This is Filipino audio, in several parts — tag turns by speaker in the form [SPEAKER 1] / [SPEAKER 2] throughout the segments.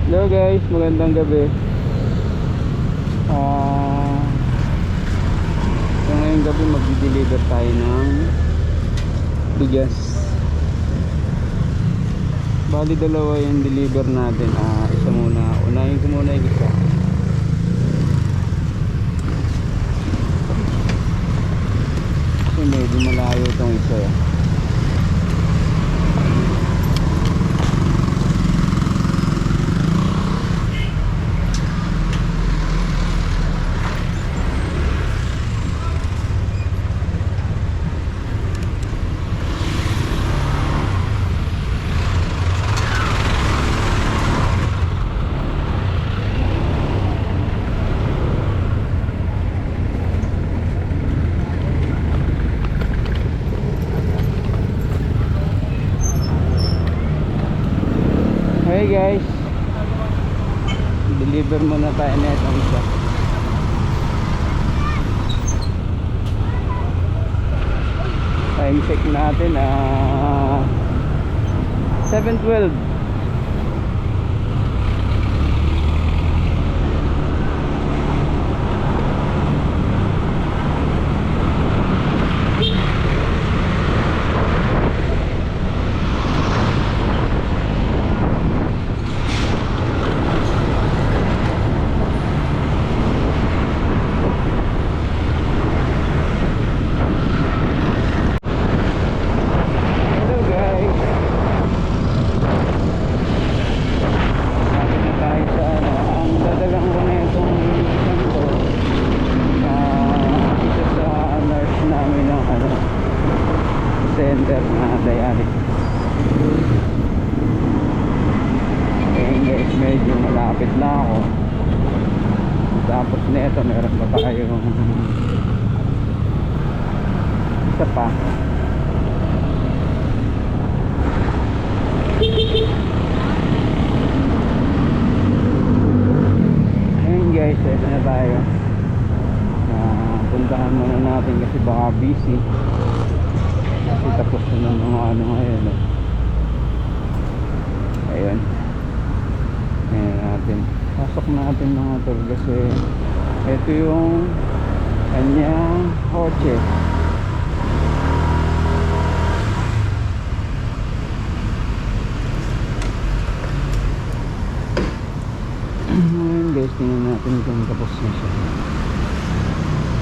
[SPEAKER 1] Hello guys, magandang gabi. So ngayong gabi magdi-deliver tayo ng bigas. Bali dalawa yung deliver natin. Isa muna, unahin ko muna yung isa. Kasi medyo malayo itong isa. Hey guys, deliver muna tayo na itong isa. Time check natin 7:12. Center na dialysis. Ayun guys, medyo malapit na ako. Tapos nito meron pa tayong isa pa. Ayun guys, ito na tayo. Puntahan muna natin kasi baka busy. Kasi tapos na ng mga ano ngayon. Ayun. Ayan natin. Pasok natin mga tol kasi ito yung kanyang kotse. Ngayon guys, tingnan natin kung tapos na siya.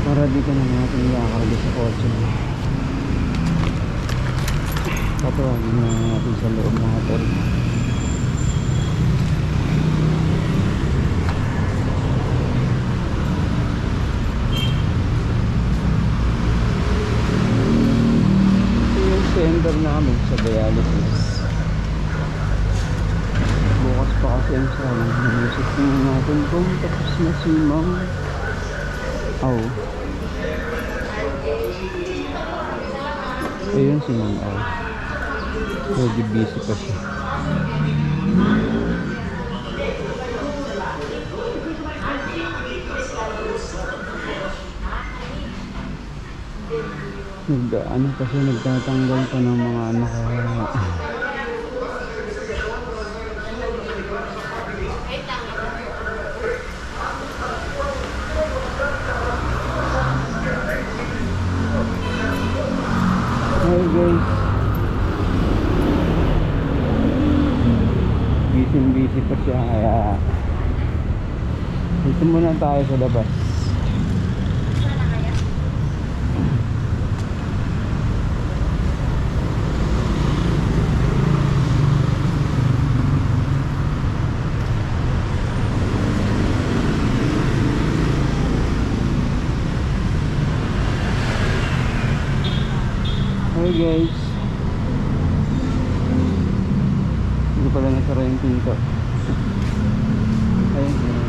[SPEAKER 1] Para di ka na natin nakakarga sa kotse. Patawagin na natin sa loob mga tol. Ito yung center namin sa dialysis. Bukas pa kasi ang sana. Naisip natin kung tapos na si Ma'am. Ayun si Ma'am medyo busy pa siya. Ano kasi nagtatanggal pa ng mga anak. Hi guys, busy pa siya kaya dito muna tayo sa labas. Hi guys, hindi pala nasara yung pinto. Ayun.